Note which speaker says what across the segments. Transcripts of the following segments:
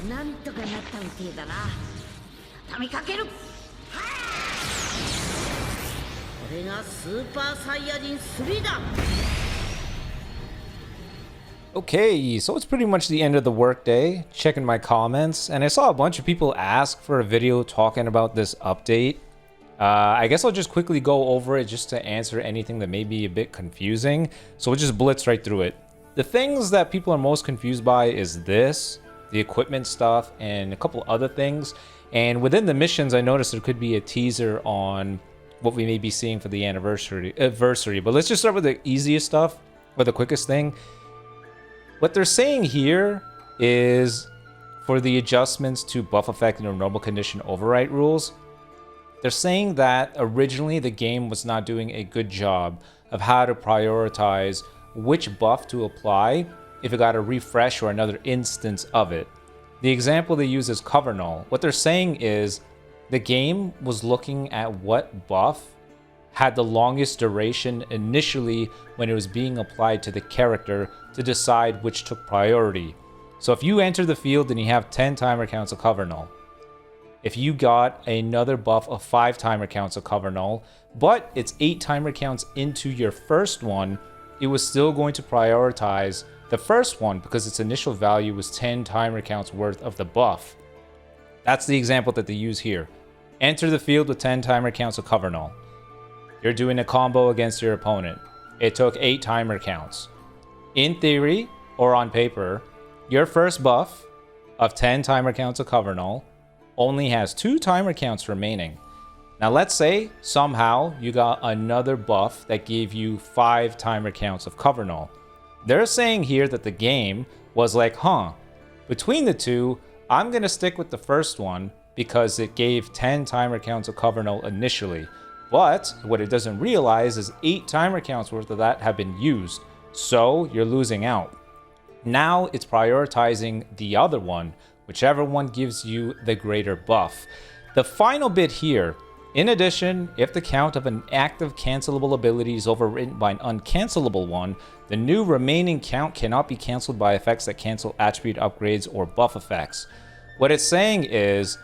Speaker 1: なんとかなったみてえだな。畳みかける。これがスーパーサイヤ人3だ。
Speaker 2: Okay, so it's pretty much the end of the workday. Checking my comments, and I saw a bunch of people ask for a video talking about this update. I guess I'll just quickly go over it just to answer anything that may be a bit confusing. So we'll just blitz right through it. The things that people are most confused by is this, the equipment stuff, and a couple other things. And within the missions, I noticed there could be a teaser on what we may be seeing for the anniversary. But let's just start with the easiest stuff, or the quickest thing. What they're saying here is for the adjustments to buff effect and normal condition overwrite rules. They're saying that originally the game was not doing a good job of how to prioritize which buff to apply if it got a refresh or another instance of it. The example they use is cover null. What they're saying is the game was looking at what buff had the longest duration initially when it was being applied to the character to decide which took priority. So if you enter the field and you have 10 timer counts of cover null, if you got another buff of 5 timer counts of cover null, but it's 8 timer counts into your first one, it was still going to prioritize the first one because its initial value was 10 timer counts worth of the buff. That's the example that they use here. Enter the field with 10 timer counts of cover null. You're doing a combo against your opponent. It took 8 timer counts. In theory, or on paper, your first buff of 10 timer counts of cover null only has 2 timer counts remaining. Now let's say somehow you got another buff that gave you 5 timer counts of cover null. They're saying here that the game was like, between the two, I'm gonna stick with the first one because it gave 10 timer counts of cover null initially. But what it doesn't realize is 8 timer counts worth of that have been used. So you're losing out. Now it's prioritizing the other one, whichever one gives you the greater buff. The final bit here, in addition, if the count of an active cancelable ability is overwritten by an uncancelable one, the new remaining count cannot be canceled by effects that cancel attribute upgrades or buff effects. What it's saying is,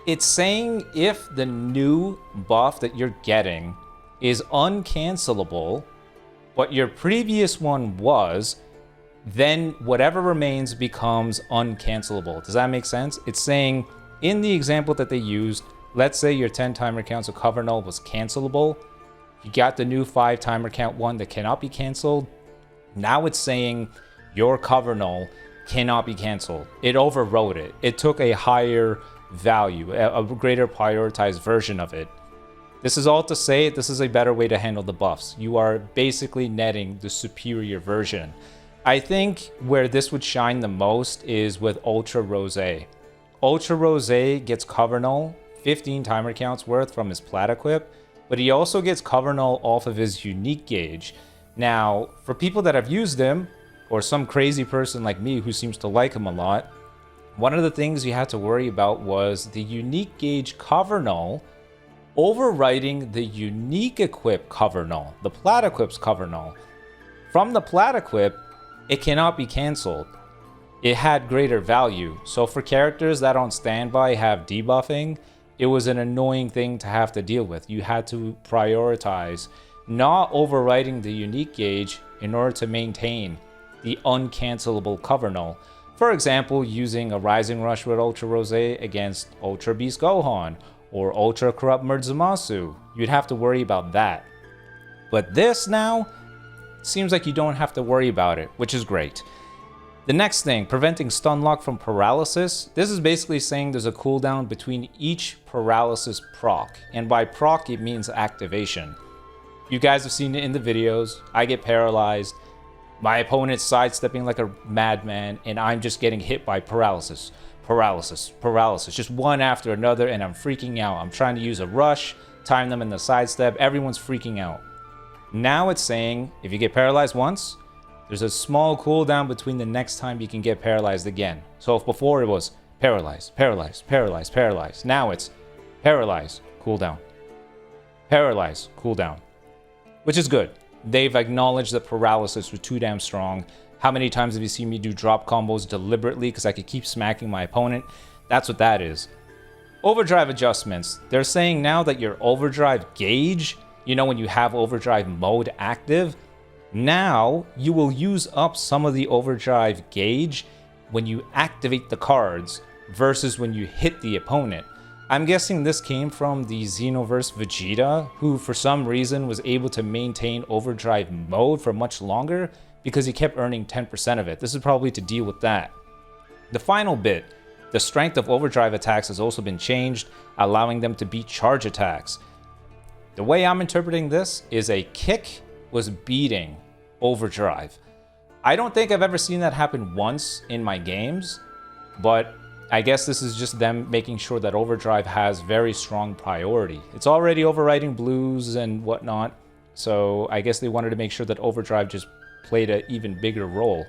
Speaker 2: it's saying if the new buff that you're getting is uncancelable, but your previous one was, then whatever remains becomes uncancelable. Does that make sense? It's saying in the example that they used, let's say your 10 timer counts of cover null was cancelable. You got the new 5 timer count one that cannot be canceled. Now it's saying your cover null cannot be canceled. It overrode it. It took a higher value, a greater prioritized version of it. This is all to say this is a better way to handle the buffs. You are basically netting the superior version. I think where this would shine the most is with Ultra Rose. Ultra Rose gets cover null, 15 timer counts worth from his plat equip, but he also gets cover null off of his unique gauge. Now, for people that have used him, or some crazy person like me who seems to like him a lot, one of the things you had to worry about was the unique gauge cover null overwriting the unique equip cover null, the plat equip's cover null. From the plat equip, it cannot be canceled. It had greater value. So for characters that on standby have debuffing, it was an annoying thing to have to deal with. You had to prioritize not overwriting the unique gauge in order to maintain the uncancelable cover null. For example, using a Rising Rush with Ultra Rose against Ultra Beast Gohan or Ultra Corrupt Murzumasu. You'd have to worry about that. But this now seems like you don't have to worry about it, which is great. The next thing, preventing stun lock from paralysis. This is basically saying there's a cooldown between each paralysis proc. And by proc, it means activation. You guys have seen it in the videos. I get paralyzed. My opponent's sidestepping like a madman, and I'm just getting hit by paralysis. Paralysis, paralysis, just one after another, and I'm freaking out. I'm trying to use a rush, time them in the sidestep. Everyone's freaking out. Now it's saying if you get paralyzed once, there's a small cooldown between the next time you can get paralyzed again. So if before it was paralyzed, paralyzed, paralyzed, paralyzed, now it's paralyzed, cooldown. Paralyzed, cooldown. Which is good. They've acknowledged that paralysis was too damn strong. How many times have you seen me do drop combos deliberately because I could keep smacking my opponent? That's what that is. Overdrive adjustments. They're saying now that your overdrive gauge, you know, when you have overdrive mode active, now you will use up some of the overdrive gauge when you activate the cards versus when you hit the opponent. I'm guessing this came from the Xenoverse Vegeta, who for some reason was able to maintain overdrive mode for much longer because he kept earning 10% of it. This is probably to deal with that. The final bit, the strength of overdrive attacks has also been changed, allowing them to beat charge attacks. The way I'm interpreting this is a kick was beating overdrive. I don't think I've ever seen that happen once in my games, but I guess this is just them making sure that overdrive has very strong priority. It's already overriding blues and whatnot, so I guess they wanted to make sure that overdrive just played an even bigger role.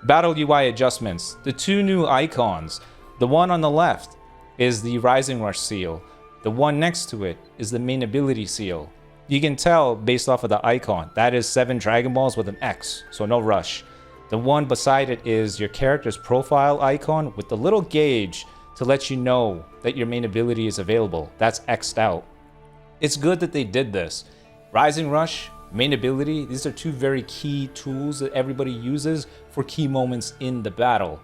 Speaker 2: Battle UI adjustments. The two new icons. The one on the left is the Rising Rush seal. The one next to it is the main ability seal. You can tell based off of the icon, that is 7 Dragon Balls with an X, so no rush. The one beside it is your character's profile icon with the little gauge to let you know that your main ability is available. That's X'd out. It's good that they did this. Rising Rush, main ability, these are two very key tools that everybody uses for key moments in the battle.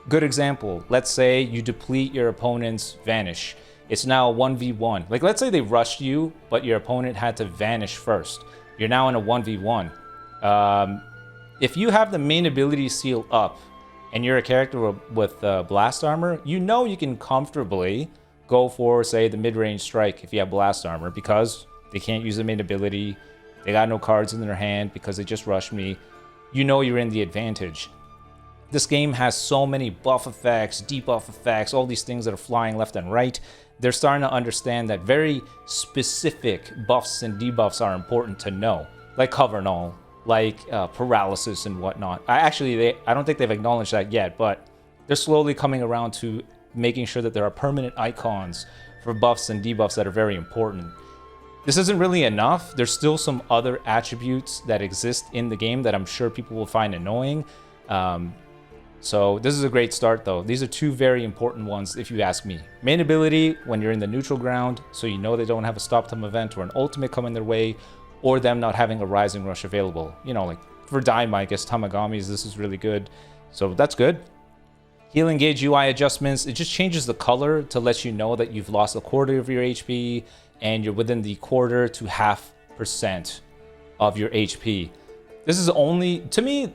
Speaker 2: Good example, let's say you deplete your opponent's Vanish. It's now a 1v1. Like, let's say they rushed you, but your opponent had to vanish first. You're now in a 1v1. If you have the main ability seal up, and you're a character with blast armor, you know you can comfortably go for, say, the mid-range strike if you have blast armor, because they can't use the main ability. They got no cards in their hand because they just rushed me. You know you're in the advantage. This game has so many buff effects, debuff effects, all these things that are flying left and right. They're starting to understand that very specific buffs and debuffs are important to know, like cover null, like paralysis and whatnot. I don't think they've acknowledged that yet, but they're slowly coming around to making sure that there are permanent icons for buffs and debuffs that are very important. This isn't really enough. There's still some other attributes that exist in the game that I'm sure people will find annoying. So this is a great start though. These are two very important ones if you ask me. Main ability when you're in the neutral ground, so you know they don't have a stop time event or an ultimate coming their way, or them not having a Rising Rush available. You know, like for Daima, I guess Tamagami's, this is really good. So that's good. Healing gauge UI adjustments, it just changes the color to let you know that you've lost a quarter of your HP and you're within the quarter to 0.5% of your HP. This is only, to me,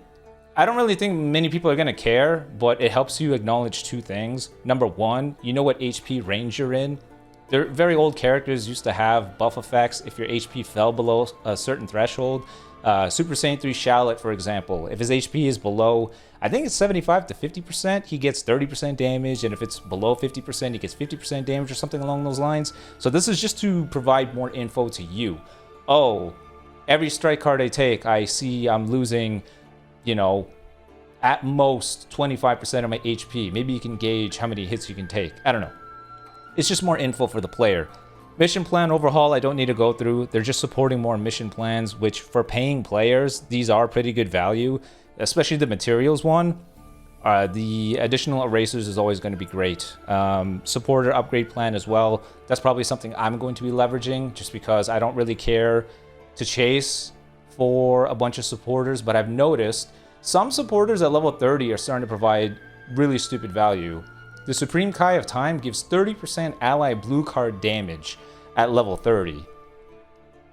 Speaker 2: I don't really think many people are going to care, but it helps you acknowledge two things. Number one, you know what HP range you're in. They're very old characters used to have buff effects if your HP fell below a certain threshold. Super Saiyan 3 Shallot, for example, if his HP is below, I think it's 75 to 50%, he gets 30% damage, and if it's below 50%, he gets 50% damage or something along those lines. So this is just to provide more info to you. Oh, every strike card I take, I see I'm losing, you know, at most 25% of my HP. Maybe you can gauge how many hits you can take. I don't know. It's just more info for the player. Mission plan overhaul, I don't need to go through. They're just supporting more mission plans, which for paying players, these are pretty good value, especially the materials one. The additional erasers is always going to be great. Supporter upgrade plan as well. That's probably something I'm going to be leveraging just because I don't really care to chase for a bunch of supporters, but I've noticed some supporters at level 30 are starting to provide really stupid value. The Supreme Kai of Time gives 30% ally blue card damage at level 30.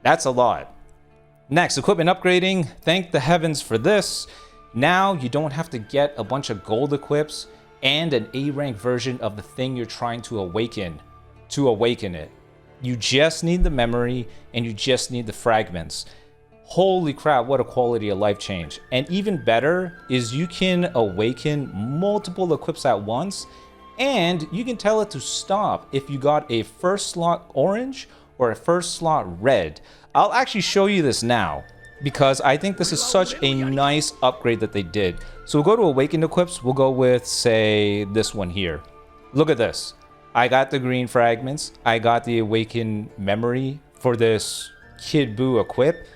Speaker 2: That's a lot. Next, equipment upgrading. Thank the heavens for this. Now you don't have to get a bunch of gold equips and an A rank version of the thing you're trying to awaken it. You just need the memory and you just need the fragments. Holy crap, what a quality of life change. And even better is you can awaken multiple equips at once, and you can tell it to stop if you got a first slot orange or a first slot red. I'll actually show you this now because I think this is such a nice upgrade that they did. So we'll go to awakened equips. We'll go with, say, this one here. Look at this. I got the green fragments. I got the awakened memory for this Kid Buu equip.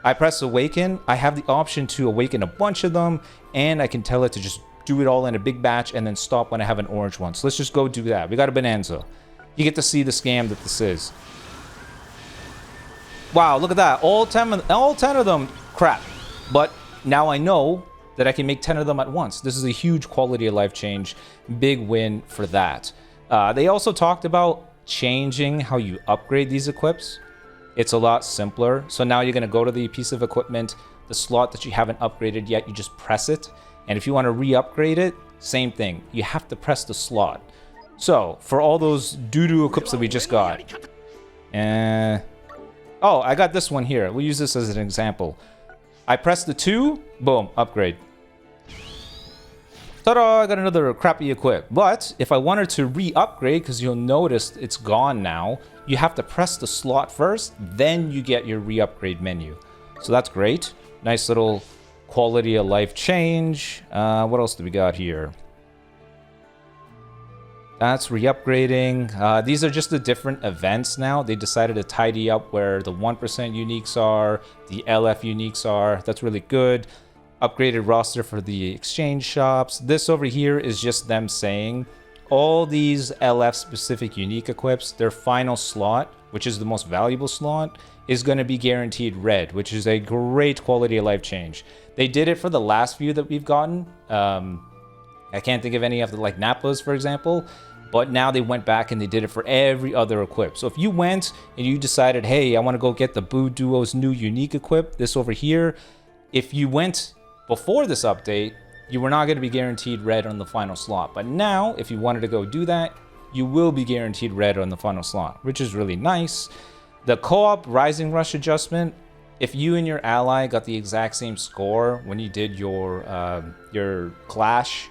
Speaker 2: I press awaken. I have the option to awaken a bunch of them, and I can tell it to just do it all in a big batch and then stop when I have an orange one. So let's just go do that. We got a bonanza. You get to see the scam that this is. Wow, look at that. All 10 of them, crap. But now I know that I can make 10 of them at once. This is a huge quality of life change. Big win for that. They also talked about changing how you upgrade these equips. It's a lot simpler. So now you're going to go to the piece of equipment, the slot that you haven't upgraded yet, you just press it. And if you want to re-upgrade it, same thing. You have to press the slot. So for all those doo-doo equips that we just got. Oh, I got this one here. We'll use this as an example. I press the 2, boom, upgrade. Ta-da, I got another crappy equip. But if I wanted to re-upgrade, because you'll notice it's gone now, you have to press the slot first, then you get your re-upgrade menu. So that's great. Nice little quality of life change. What else do we got here? That's re-upgrading. These are just the different events now. They decided to tidy up where the 1% uniques are, the LF uniques are. That's really good. Upgraded roster for the exchange shops. This over here is just them saying all these LF specific unique equips, their final slot, which is the most valuable slot, is going to be guaranteed red, which is a great quality of life change. They did it for the last few that we've gotten. I can't think of any of the like Nappas, for example, but now they went back and they did it for every other equip. So if you went and you decided, hey, I want to go get the Boo Duo's new unique equip, this over here, if you went before this update, you were not going to be guaranteed red on the final slot. But now, if you wanted to go do that, you will be guaranteed red on the final slot, which is really nice. The co-op Rising Rush adjustment, if you and your ally got the exact same score when you did your clash,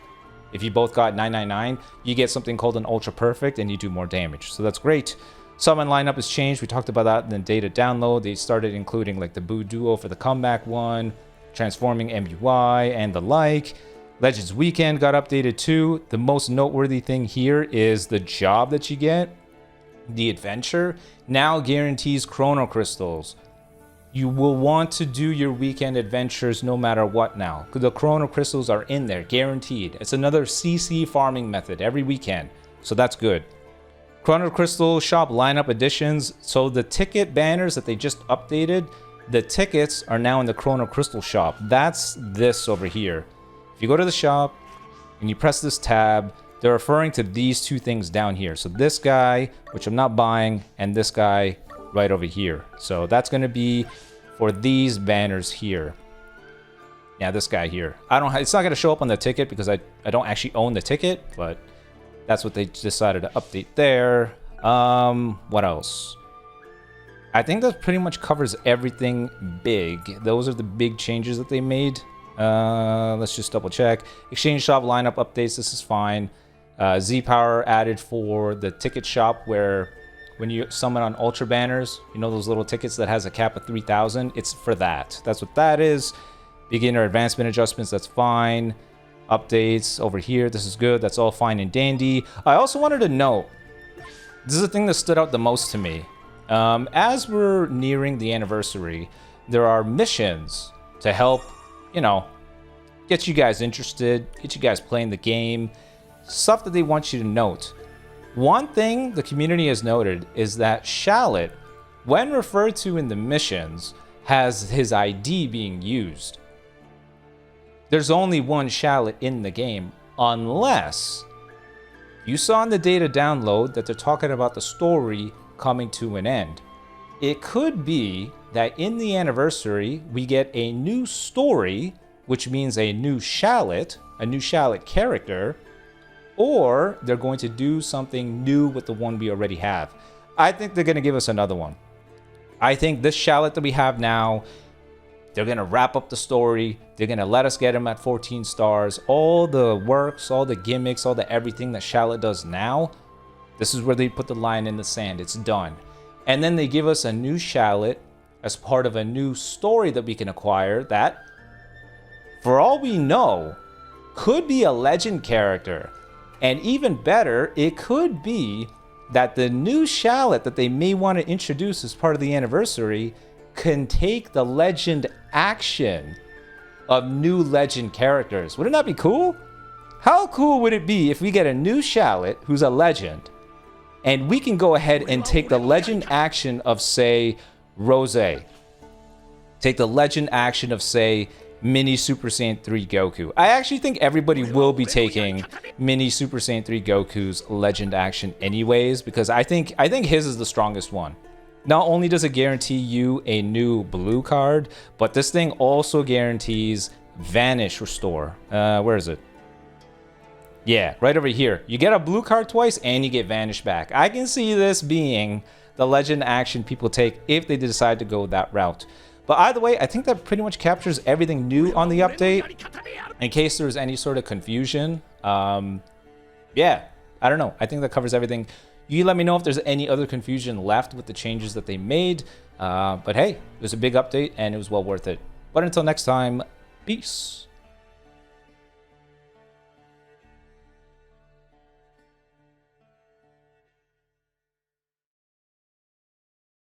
Speaker 2: if you both got 999, you get something called an Ultra Perfect and you do more damage. So that's great. Summon lineup has changed. We talked about that in the data download. They started including like the Boo Duo for the comeback one, transforming MUI and the like. Legends Weekend got updated too. The most noteworthy thing here is the job that you get. The adventure now guarantees chrono crystals. You will want to do your weekend adventures no matter what now. The chrono crystals are in there, guaranteed. It's another CC farming method every weekend, so that's good. Chrono Crystal shop lineup additions. So the ticket banners that they just updated, the tickets are now in the Chrono Crystal shop. That's this over here. If you go to the shop and you press this tab, they're referring to these two things down here. So this guy, which I'm not buying, and this guy right over here. So that's going to be for these banners here. Yeah, this guy here. It's not going to show up on the ticket because I don't actually own the ticket, but that's what they decided to update there. What else? I think that pretty much covers everything big. Those are the big changes that they made. Let's just double check. Exchange shop lineup updates. This is fine. Z power added for the ticket shop where when you summon on ultra banners, you know those little tickets that has a cap of 3,000? It's for that. That's what that is. Beginner advancement adjustments, that's fine. Updates over here, this is good. That's all fine and dandy. I also wanted to note, this is the thing that stood out the most to me. As we're nearing the anniversary, there are missions to help, you know, get you guys interested, get you guys playing the game, stuff that they want you to note. One thing the community has noted is that Shallot, when referred to in the missions, has his ID being used. There's only one Shallot in the game, unless you saw in the data download that they're talking about the story coming to an end. It could be that in the anniversary, we get a new story, which means a new Shallot character, or they're going to do something new with the one we already have. I think they're going to give us another one. I think this Shallot that we have now, they're going to wrap up the story. They're going to let us get him at 14 stars. All the works, all the gimmicks, all the everything that Shallot does now, this is where they put the line in the sand. It's done. And then they give us a new Shallot as part of a new story that we can acquire that, for all we know, could be a legend character. And even better, it could be that the new Shallot that they may want to introduce as part of the anniversary can take the legend action of new legend characters. Wouldn't that be cool? How cool would it be if we get a new Shallot who's a legend, and we can go ahead and take the legend action of, say, Rose. Take the legend action of, say, Mini Super Saiyan 3 Goku. I actually think everybody will be taking Mini Super Saiyan 3 Goku's legend action anyways, because I think his is the strongest one. Not only does it guarantee you a new blue card, but this thing also guarantees Vanish Restore. Where is it? Yeah, right over here. You get a blue card twice and you get Vanish back. I can see this being the legend action people take if they decide to go that route. But either way, I think that pretty much captures everything new on the update. In case there's any sort of confusion. Yeah, I don't know. I think that covers everything. You let me know if there's any other confusion left with the changes that they made. But hey, it was a big update and it was well worth it. But until next time, peace.